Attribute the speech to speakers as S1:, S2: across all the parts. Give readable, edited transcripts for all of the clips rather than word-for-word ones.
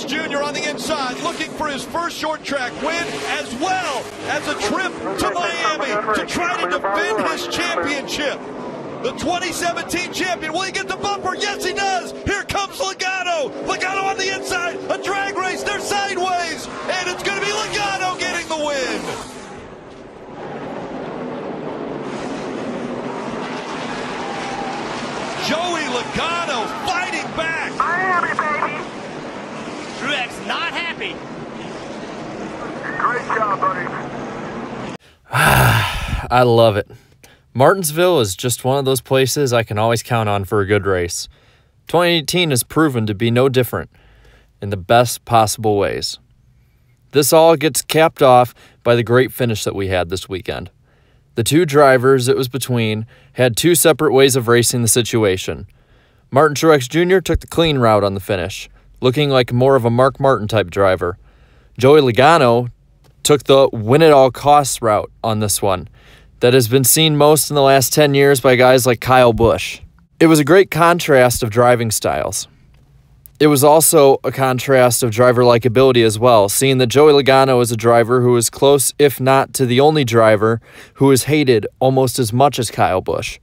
S1: Jr. on the inside, looking for his first short track win, as well as a trip to Miami to try to defend his championship. The 2017 champion, will he get the bumper? Yes, he does. Here comes Logano. Logano on the inside, a drag race, they're sideways, and it's going to be Logano getting the win. Joey Logano fighting back.
S2: Miami, baby.
S3: Truex not happy.
S2: Great job, buddy.
S4: I love it. Martinsville is just one of those places I can always count on for a good race. 2018 has proven to be no different in the best possible ways. This all gets capped off by the great finish that we had this weekend. The two drivers it was between had two separate ways of racing the situation. Martin Truex Jr. took the clean route on the finish, looking like more of a Mark Martin type driver. Joey Logano took the win-at-all-costs route on this one that has been seen most in the last 10 years by guys like Kyle Busch. It was a great contrast of driving styles. It was also a contrast of driver likability as well, seeing that Joey Logano is a driver who is close, if not to the only driver, who is hated almost as much as Kyle Busch.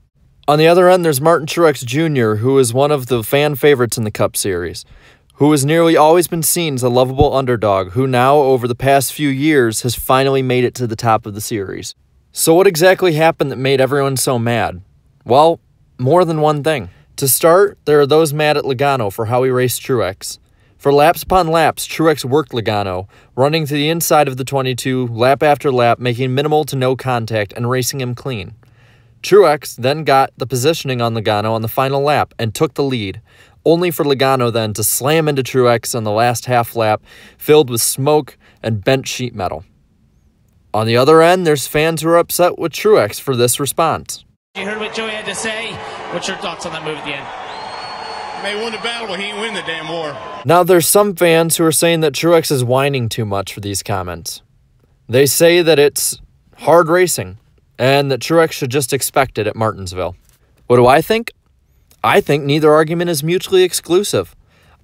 S4: On the other end, there's Martin Truex Jr., who is one of the fan favorites in the Cup Series, who has nearly always been seen as a lovable underdog, who now, over the past few years, has finally made it to the top of the series. So what exactly happened that made everyone so mad? Well, more than one thing. To start, there are those mad at Logano for how he raced Truex. For laps upon laps, Truex worked Logano, running to the inside of the 22 lap after lap, making minimal to no contact and racing him clean. Truex then got the positioning on Logano on the final lap and took the lead, only for Logano then to slam into Truex on the last half lap, filled with smoke and bent sheet metal. On the other end, there's fans who are upset with Truex for this response.
S3: You heard what Joey had to say. What's your thoughts on that move at the end?
S5: He may win the battle, but he ain't win the damn war.
S4: Now, there's some fans who are saying that Truex is whining too much for these comments. They say that it's hard racing and that Truex should just expect it at Martinsville. What do I think? I think neither argument is mutually exclusive.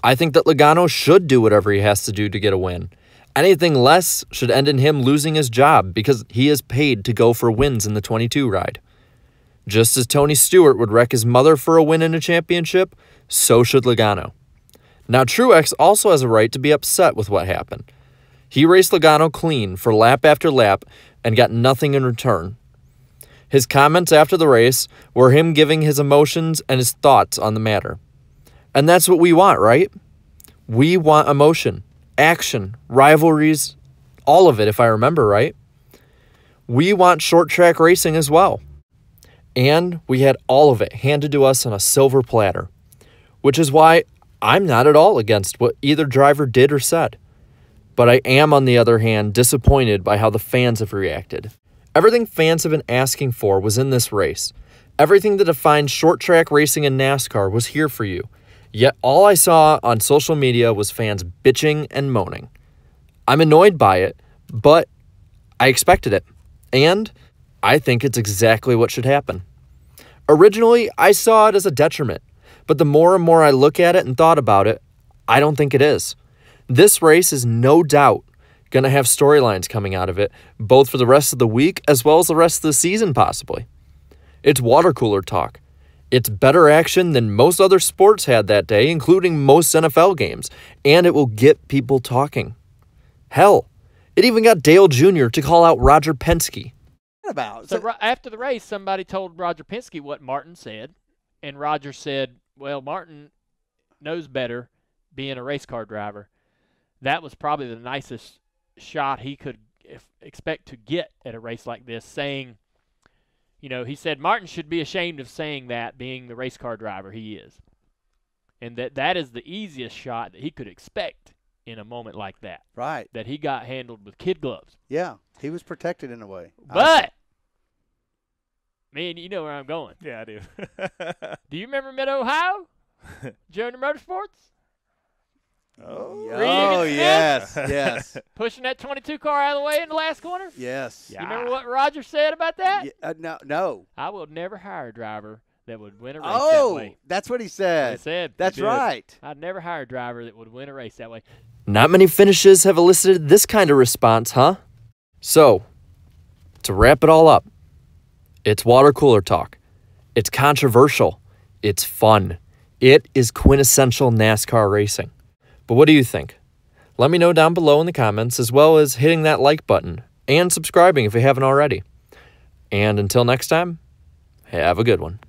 S4: I think that Logano should do whatever he has to do to get a win. Anything less should end in him losing his job because he is paid to go for wins in the 22 ride. Just as Tony Stewart would wreck his mother for a win in a championship, so should Logano. Now, Truex also has a right to be upset with what happened. He raced Logano clean for lap after lap and got nothing in return. His comments after the race were him giving his emotions and his thoughts on the matter. And that's what we want, right? We want emotion, action, rivalries, all of it if I remember right. We want short track racing as well. And we had all of it handed to us on a silver platter, which is why I'm not at all against what either driver did or said. But I am, on the other hand, disappointed by how the fans have reacted. Everything fans have been asking for was in this race. Everything that defines short track racing in NASCAR was here for you. Yet all I saw on social media was fans bitching and moaning. I'm annoyed by it, but I expected it. And I think it's exactly what should happen. Originally, I saw it as a detriment, but the more and more I look at it and thought about it, I don't think it is. This race is no doubt going to have storylines coming out of it, both for the rest of the week as well as the rest of the season possibly. It's water cooler talk. It's better action than most other sports had that day, including most NFL games, and it will get people talking. Hell, it even got Dale Jr. to call out Roger Penske.
S6: About?
S7: So after the race, somebody told Roger Penske what Martin said, and Roger said, well, Martin knows better being a race car driver. That was probably the nicest shot he could expect to get at a race like this, saying, you know, he said Martin should be ashamed of saying that, being the race car driver he is. And that is the easiest shot that he could expect in a moment like that.
S6: Right.
S7: That he got handled with kid gloves.
S6: Yeah, he was protected in a way.
S7: But, man, you know where I'm going.
S8: Yeah, I do.
S7: Do you remember Mid-Ohio? Junior Motorsports?
S6: Oh, yes, yes.
S7: Pushing that 22 car out of the way in the last corner?
S6: Yes.
S7: You remember what Roger said about that?
S6: No.
S7: I will never hire a driver that would win a race that way.
S6: That's what he said.
S7: He said.
S6: That's right.
S7: I'd never hire a driver that would win a race that way.
S4: Not many finishes have elicited this kind of response, huh? So, to wrap it all up, it's water cooler talk. It's controversial. It's fun. It is quintessential NASCAR racing. But what do you think? Let me know down below in the comments, as well as hitting that like button and subscribing if you haven't already. And until next time, have a good one.